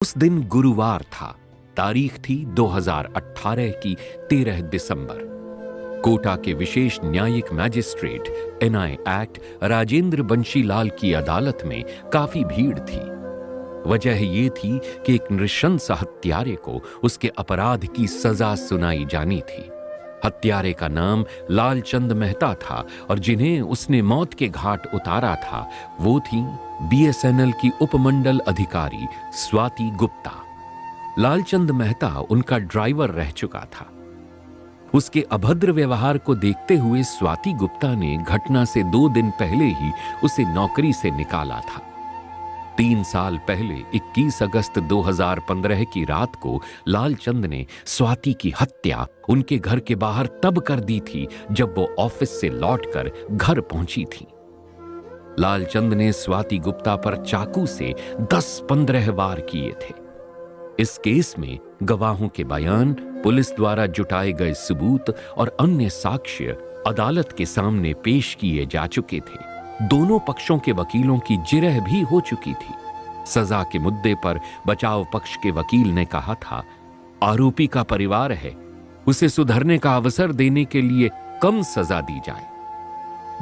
उस दिन गुरुवार था। तारीख थी 2018 की 13 दिसंबर। कोटा के विशेष न्यायिक magistrate NI act Rajendra Banshilal की अदालत में काफी भीड़ थी। वजह यह थी कि एक नृशंस हत्यारे को उसके अपराध की सजा सुनाई जानी थी। हत्यारे का नाम लालचंद मेहता था और जिन्हें उसने मौत के घाट उतारा था वो थी बीएसएनएल की उपमंडल अधिकारी स्वाति गुप्ता। लालचंद मेहता उनका ड्राइवर रह चुका था। उसके अभद्र व्यवहार को देखते हुए स्वाति गुप्ता ने घटना से 2 दिन पहले ही उसे नौकरी से निकाला था। 3 साल पहले 21 अगस्त 2015 की रात को लालचंद ने स्वाति की हत्या उनके घर के बाहर तब कर दी थी जब वो ऑफिस से लौटकर घर पहुंची थी। लालचंद ने स्वाति गुप्ता पर चाकू से 10-15 वार किए थे। इस केस में गवाहों के बयान, पुलिस द्वारा जुटाए गए सबूत और अन्य साक्ष्य अदालत के सामने पेश किए जा चुके थे। दोनों पक्षों के वकीलों की जिरह भी हो चुकी थी। सजा के मुद्दे पर बचाव पक्ष के वकील ने कहा था, आरोपी का परिवार है, उसे सुधरने का अवसर देने के लिए कम सजा दी जाए।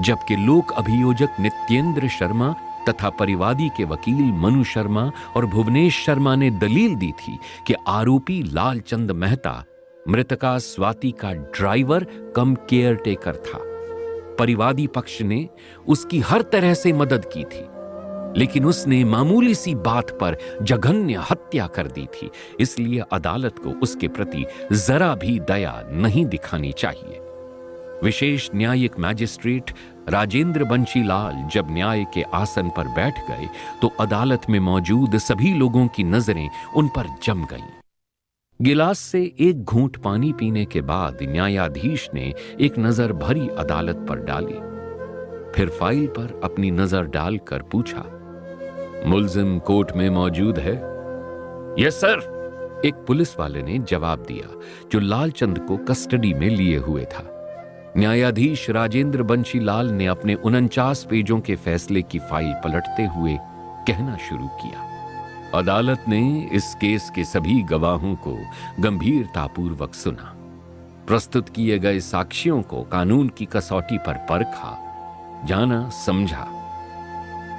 जबकि लोक अभियोजक नित्येंद्र शर्मा तथा परिवादी के वकील मनु शर्मा और भुवनेश शर्मा ने दलील दी थी कि आरोपी लालचंद मेहता मृतका स्वाति का ड्राइवर कम केयर टेकर था। परिवादी पक्ष ने उसकी हर तरह से मदद की थी, लेकिन उसने मामूली सी बात पर जघन्य हत्या कर दी थी, इसलिए अदालत को उसके प्रति जरा भी दया नहीं दिखानी चाहिए। विशेष न्यायिक मैजिस्ट्रेट राजेंद्र बंशीलाल जब न्याय के आसन पर बैठ गए तो अदालत में मौजूद सभी लोगों की नजरें उन पर जम गईं। गिलास से एक घूंट पानी पीने के बाद न्यायाधीश ने एक नजर भरी अदालत पर डाली, फिर फाइल पर अपनी नजर डालकर पूछा, मुल्जिम कोर्ट में मौजूद है? यस सर, एक पुलिस वाले ने जवाब दिया जो लालचंद को कस्टडी में लिए हुए था। न्यायाधीश राजेंद्र बंशीलाल ने अपने 49 पेजों के फैसले की फाइल पलटते हुए कहना शुरू किया, अदालत ने इस केस के सभी गवाहों को गंभीरतापूर्वक सुना, प्रस्तुत किए गए साक्ष्यों को कानून की कसौटी पर परखा, जाना, समझा,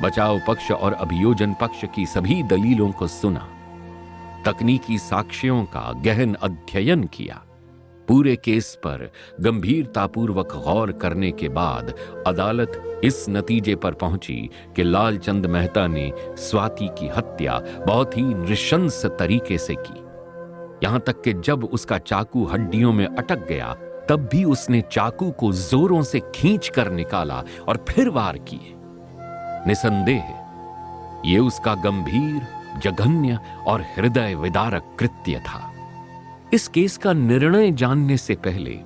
बचाव पक्ष और अभियोजन पक्ष की सभी दलीलों को सुना, तकनीकी साक्ष्यों का गहन अध्ययन किया। पूरे केस पर गंभीरतापूर्वक गौर करने के बाद अदालत इस नतीजे पर पहुंची कि लालचंद मेहता ने स्वाति की हत्या बहुत ही नृशंस तरीके से की। यहां तक कि जब उसका चाकू हड्डियों में अटक गया तब भी उसने चाकू को जोरों से खींच कर निकाला और फिर वार किए। निसंदेह यह उसका गंभीर, जघन्य और हृदय विदारक कृत्य था। इस केस का निर्णय जानने से पहले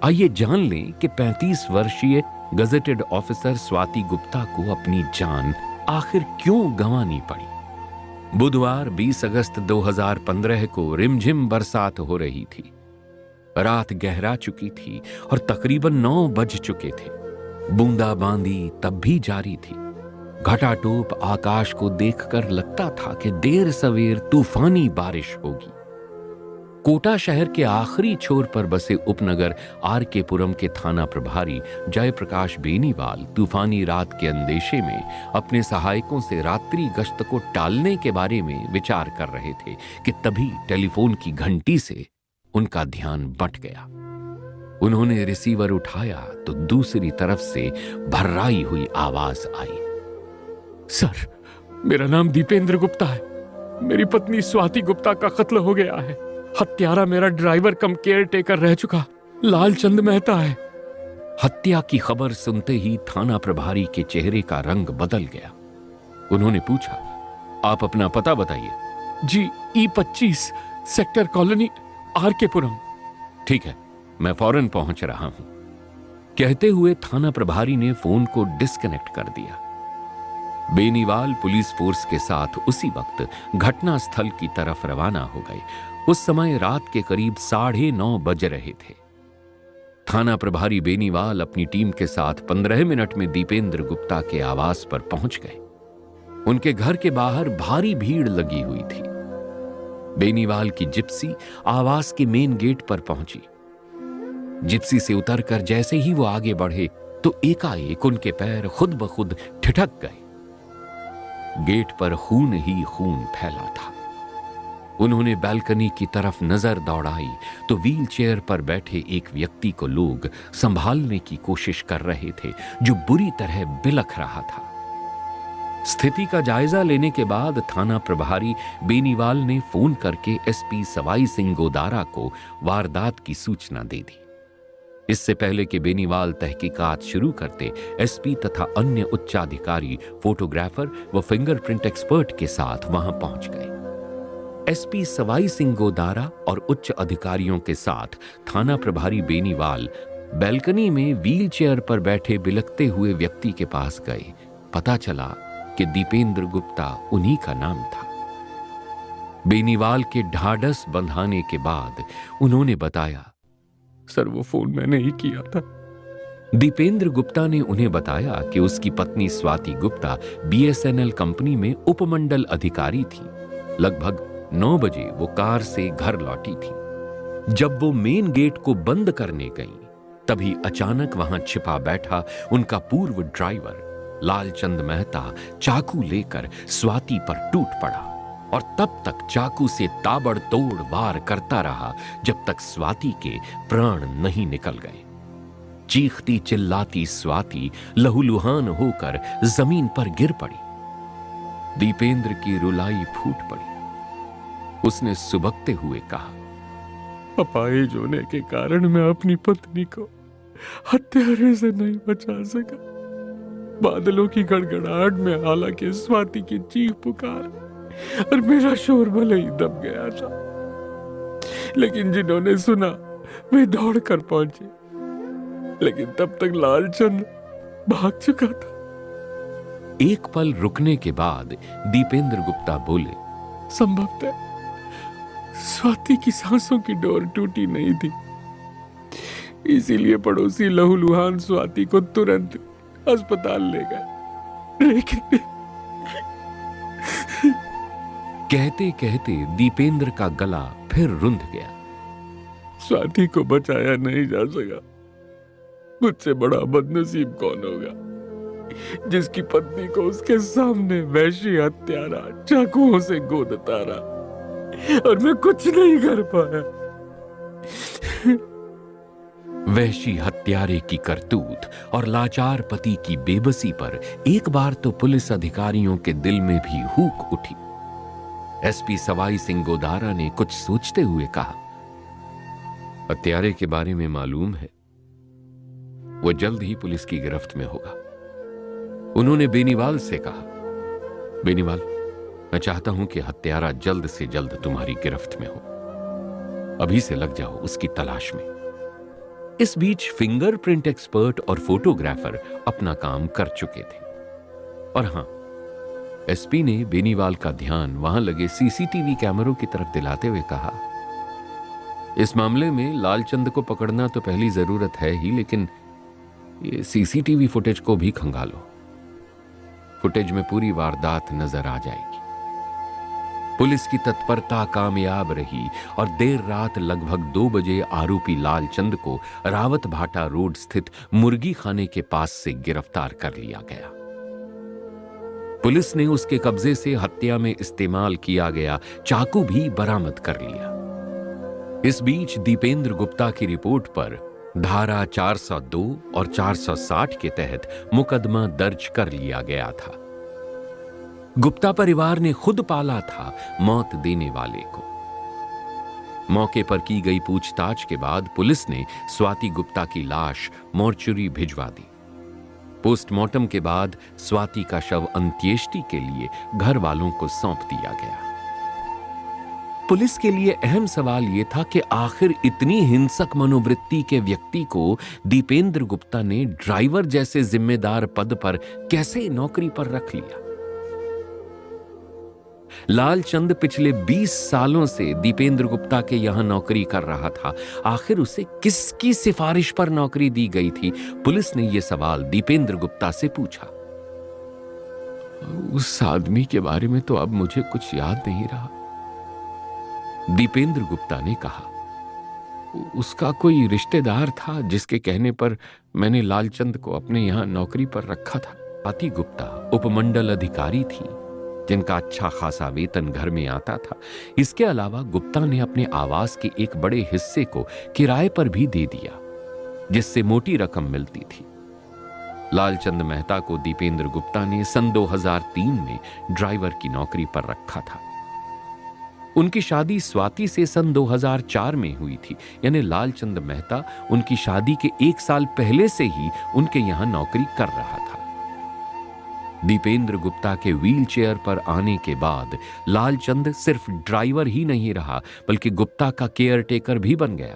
आइए जान लें कि 35 वर्षीय गजेटेड ऑफिसर स्वाति गुप्ता को अपनी जान आखिर क्यों गंवानी पड़ी। बुधवार 20 अगस्त 2015 को रिमझिम बरसात हो रही थी। रात गहरा चुकी थी और तकरीबन 9 बज चुके थे। बूंदाबांदी तब भी जारी थी। घटाटोप आकाश को देखकर लगता था कि देर सवेर तूफानी बारिश होगी। कोटा शहर के आखिरी छोर पर बसे उपनगर आरके पुरम के थाना प्रभारी जयप्रकाश बेनीवाल तूफानी रात के अंदेशे में अपने सहायकों से रात्रि गश्त को टालने के बारे में विचार कर रहे थे कि तभी टेलीफोन की घंटी से उनका ध्यान बंट गया। उन्होंने रिसीवर उठाया तो दूसरी तरफ से भर्राई हुई आवाज आई, सर, मेरा नाम दीपेंद्र गुप्ता है। मेरी पत्नी स्वाति गुप्ता का कत्ल हो गया है। हत्यारा मेरा ड्राइवर कम केयर टेकर रह चुका लालचंद मेहता है। हत्या की खबर सुनते ही थाना प्रभारी के चेहरे का रंग बदल गया। उन्होंने पूछा, आप अपना पता बताइए। जी, E25 सेक्टर कॉलोनी आरके पुरम। ठीक है, मैं फौरन पहुंच रहा हूं। कहते हुए थाना प्रभारी ने फोन को डिस्कनेक्ट कर दिया। बेनीवाल पुलिस फोर्स के साथ उसी वक्त घटना स्थल की तरफ रवाना हो गए। उस समय रात के करीब 9:30 बज रहे थे। थाना प्रभारी बेनीवाल अपनी टीम के साथ 15 मिनट में दीपेंद्र गुप्ता के आवास पर पहुंच गए। उनके घर के बाहर भारी भीड़ लगी हुई थी। बेनीवाल की जिप्सी आवास के मेन गेट पर पहुंची। जिप्सी से उतरकर जैसे ही वो आगे बढ़े तो एकाएक उनके पैर खुद ब खुद ठिठक गए। गेट पर खून ही खून फैला था। उन्होंने बालकनी की तरफ नजर दौड़ाई तो व्हीलचेयर पर बैठे एक व्यक्ति को लोग संभालने की कोशिश कर रहे थे, जो बुरी तरह बिलख रहा था। स्थिति का जायजा लेने के बाद थाना प्रभारी बेनीवाल ने फोन करके एसपी सवाई सिंह गोदारा को वारदात की सूचना दे दी। इससे पहले कि बेनीवाल तहकीकात शुरू करते, एसपी तथा अन्य उच्चाधिकारी फोटोग्राफर व फिंगरप्रिंट एक्सपर्ट के साथ वहां पहुंच गए। एसपी सवाई सिंह गोदारा और उच्च अधिकारियों के साथ थाना प्रभारी बेनीवाल बैल्कनी में व्हीलचेयर पर बैठे बिलखते हुए व्यक्ति के पास गए। पता चला कि दीपेंद्र गुप्ता उन्हीं का नाम था। बेनीवाल के ढाढ़स बंधाने के बाद उन्होंने बताया, सर वो फोन मैंने ही किया था। दीपेंद्र गुप्ता ने उन्हें बताया कि उसकी पत्नी स्वाति गुप्ता बीएसएनएल कंपनी में उपमंडल अधिकारी थी। लगभग 9 बजे वो कार से घर लौटी थी। जब वो मेन गेट को बंद करने गई, तभी अचानक वहां छिपा बैठा उनका पूर्व ड्राइवर लालचंद मेहता चाकू लेकर स्वाति पर टूट पड़ा और तब तक चाकू से ताबड़तोड़ वार करता रहा जब तक स्वाति के प्राण नहीं निकल गए। चीखती चिल्लाती स्वाति लहूलुहान होकर जमीन पर गिर पड़ी। दीपेंद्र की रुलाई फूट पड़ी। उसने सुबकते हुए कहा, अपाहिज होने के कारण मैं अपनी पत्नी को हत्यारे से नहीं बचा सका। बादलों की गड़गड़ाहट में हालांकि स्वाति की चीख पुकार और मेरा शोर भले ही दब गया था, लेकिन जिन्होंने सुना वे दौड़ कर पहुंचे, लेकिन तब तक लालचंद भाग चुका था। एक पल रुकने के बाद दीपेंद्र गुप्ता बोले, संभवतः स्वाति की सांसों की डोर टूटी नहीं थी, इसीलिए पड़ोसी लहूलुहान स्वाति को तुरंत अस्पताल ले गए। लेकिन कहते कहते दीपेंद्र का गला फिर रुंध गया। स्वाति को बचाया नहीं जा सका। मुझसे बड़ा बदनसीब कौन होगा जिसकी पत्नी को उसके सामने वैश्य हत्यारा चाकुओं से गोदता रहा और मैं कुछ नहीं कर पाया। वैश्य हत्यारे की करतूत और लाचार पति की बेबसी पर एक बार तो पुलिस अधिकारियों के दिल में भी हूक उठी। एसपी सवाई सिंह गोदारा ने कुछ सोचते हुए कहा, हत्यारे के बारे में मालूम है, वो जल्द ही पुलिस की गिरफ्त में होगा। उन्होंने बेनीवाल से कहा, बेनीवाल, मैं चाहता हूं कि हत्यारा जल्द से जल्द तुम्हारी गिरफ्त में हो। अभी से लग जाओ उसकी तलाश में। इस बीच फिंगरप्रिंट एक्सपर्ट और फोटोग्राफर अपना काम कर चुके थे। और हां, एसपी ने बेनीवाल का ध्यान वहां लगे सीसीटीवी कैमरों की तरफ दिलाते हुए कहा, इस मामले में लालचंद को पकड़ना तो पहली जरूरत है ही, लेकिन ये सीसीटीवी फुटेज को भी खंगालो। फुटेज में पूरी वारदात नजर आ जाएगी। पुलिस की तत्परता कामयाब रही और देर रात लगभग 2 बजे आरोपी लालचंद को रावत भाटा रोड स्थित मुर्गी खाने के पास से गिरफ्तार कर लिया गया। पुलिस ने उसके कब्जे से हत्या में इस्तेमाल किया गया चाकू भी बरामद कर लिया। इस बीच दीपेंद्र गुप्ता की रिपोर्ट पर धारा 402 और 460 के तहत मुकदमा दर्ज कर लिया गया था। गुप्ता परिवार ने खुद पाला था मौत देने वाले को। मौके पर की गई पूछताछ के बाद पुलिस ने स्वाति गुप्ता की लाश मोर्चुरी भिजवा दी। पोस्टमार्टम के बाद स्वाति का शव अंत्येष्टि के लिए घर वालों को सौंप दिया गया। पुलिस के लिए अहम सवाल यह था कि आखिर इतनी हिंसक मनोवृत्ति के व्यक्ति को दीपेंद्र गुप्ता ने ड्राइवर जैसे जिम्मेदार पद पर कैसे नौकरी पर रख लिया। लालचंद पिछले 20 सालों से दीपेंद्र गुप्ता के यहां नौकरी कर रहा था। आखिर उसे किसकी सिफारिश पर नौकरी दी गई थी? पुलिस ने यह सवाल दीपेंद्र गुप्ता से पूछा। उस आदमी के बारे में तो अब मुझे कुछ याद नहीं रहा, दीपेंद्र गुप्ता ने कहा, उसका कोई रिश्तेदार था जिसके कहने पर मैंने लालचंद को अपने यहां नौकरी पर रखा था। स्वाति गुप्ता उपमंडल अधिकारी थी जिनका अच्छा खासा वेतन घर में आता था। इसके अलावा गुप्ता ने अपने आवास के एक बड़े हिस्से को किराए पर भी दे दिया, जिससे मोटी रकम मिलती थी। लालचंद मेहता को दीपेंद्र गुप्ता ने सन 2003 में ड्राइवर की नौकरी पर रखा था। उनकी शादी स्वाति से सन 2004 में हुई थी, यानी लालचंद मेहता उनकी शादी के 1 साल पहले से ही उनके यहां नौकरी कर रहा था। दीपेंद्र गुप्ता के व्हीलचेयर पर आने के बाद लालचंद सिर्फ ड्राइवर ही नहीं रहा, बल्कि गुप्ता का केयरटेकर भी बन गया।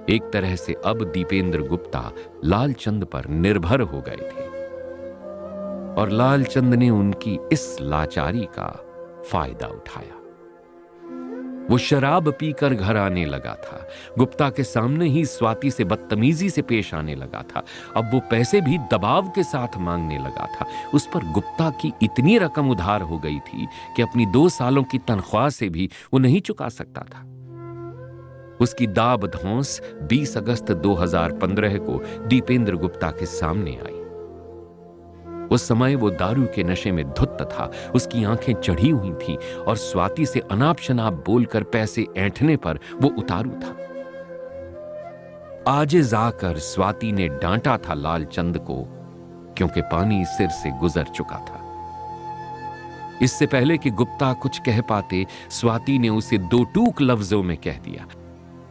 एक तरह से अब दीपेंद्र गुप्ता लालचंद पर निर्भर हो गए थे और लालचंद ने उनकी इस लाचारी का फायदा उठाया। वो शराब पीकर घर आने लगा था, गुप्ता के सामने ही स्वाति से बदतमीजी से पेश आने लगा था। अब वो पैसे भी दबाव के साथ मांगने लगा था। उस पर गुप्ता की इतनी रकम उधार हो गई थी कि अपनी 2 सालों की तनख्वाह से भी वो नहीं चुका सकता था। उसकी दाब धौंस 20 अगस्त 2015 को दीपेंद्र गुप्ता के सामने आई। उस समय वो दारू के नशे में धुत था, उसकी आंखें चढ़ी हुई थीं और स्वाति से अनाप शनाप बोलकर पैसे ऐंठने पर वो उतारू था। आजिज़ आकर स्वाति ने डांटा था लालचंद को, क्योंकि पानी सिर से गुजर चुका था। इससे पहले कि गुप्ता कुछ कह पाते, स्वाति ने उसे 2 टूक लफ्जों में कह दिया,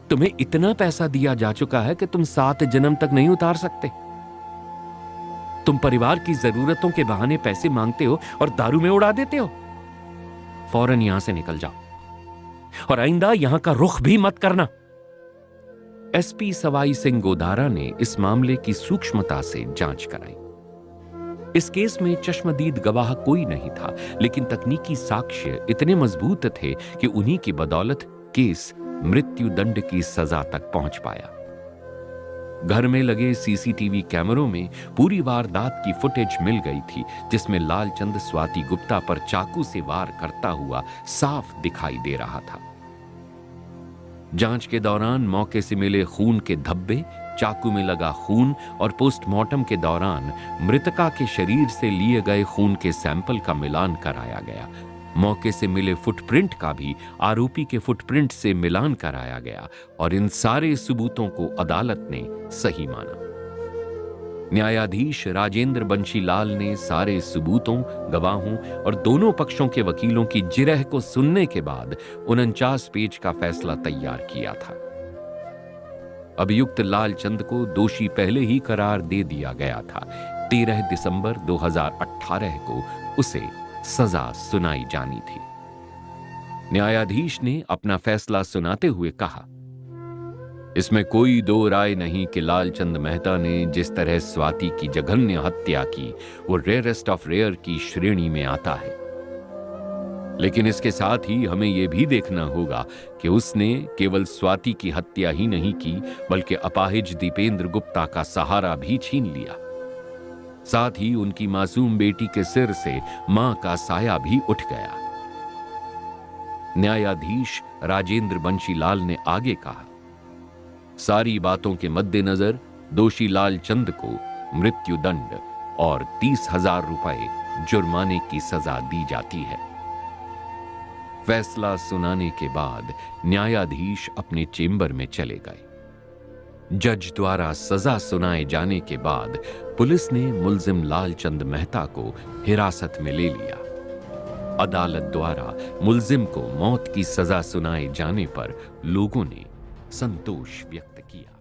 तुम्हें इतना पैसा दिया जा चुका है कि तुम 7 जन्म तक नहीं उतार सकते। तुम परिवार की जरूरतों के बहाने पैसे मांगते हो और दारू में उड़ा देते हो। फौरन यहां से निकल जाओ और आइंदा यहां का रुख भी मत करना। एसपी सवाई सिंह गोदारा ने इस मामले की सूक्ष्मता से जांच कराई। इस केस में चश्मदीद गवाह कोई नहीं था, लेकिन तकनीकी साक्ष्य इतने मजबूत थे कि उन्हीं की बदौलत केस मृत्यु दंड की सजा तक पहुंच पाया। घर में लगे सीसीटीवी कैमरों में पूरी वारदात की फुटेज मिल गई थी, जिसमें लालचंद स्वाति गुप्ता पर चाकू से वार करता हुआ साफ दिखाई दे रहा था। जांच के दौरान मौके से मिले खून के धब्बे, चाकू में लगा खून और पोस्टमार्टम के दौरान मृतका के शरीर से लिए गए खून के सैंपल का मिलान कराया गया। मौके से मिले फुटप्रिंट का भी आरोपी के फुटप्रिंट से मिलान कराया गया और इन सारे सबूतों को अदालत ने सही माना। न्यायाधीश राजेंद्र बंशीलाल ने सारे सबूतों, गवाहों और दोनों पक्षों के वकीलों की जिरह को सुनने के बाद 49 पेज का फैसला तैयार किया था। अभियुक्त लालचंद को दोषी पहले ही करार दे दिया गया था। 13 दिसंबर 2018 को उसे सजा सुनाई जानी थी। न्यायाधीश ने अपना फैसला सुनाते हुए कहा, इसमें कोई 2 राय नहीं कि लालचंद मेहता ने जिस तरह स्वाति की जघन्य हत्या की वो रेयरेस्ट ऑफ रेयर की श्रेणी में आता है। लेकिन इसके साथ ही हमें यह भी देखना होगा कि उसने केवल स्वाति की हत्या ही नहीं की, बल्कि अपाहिज दीपेंद्र गुप्ता का सहारा भी छीन लिया। साथ ही उनकी मासूम बेटी के सिर से मां का साया भी उठ गया। न्यायाधीश राजेंद्र बंशीलाल ने आगे कहा, सारी बातों के मद्देनजर दोषी लालचंद को मृत्यु दंड और 30,000 रुपए जुर्माने की सजा दी जाती है। फैसला सुनाने के बाद न्यायाधीश अपने चेंबर में चले गए। जज द्वारा सजा सुनाए जाने के बाद पुलिस ने मुल्जिम लालचंद मेहता को हिरासत में ले लिया। अदालत द्वारा मुल्जिम को मौत की सजा सुनाए जाने पर लोगों ने संतोष व्यक्त किया।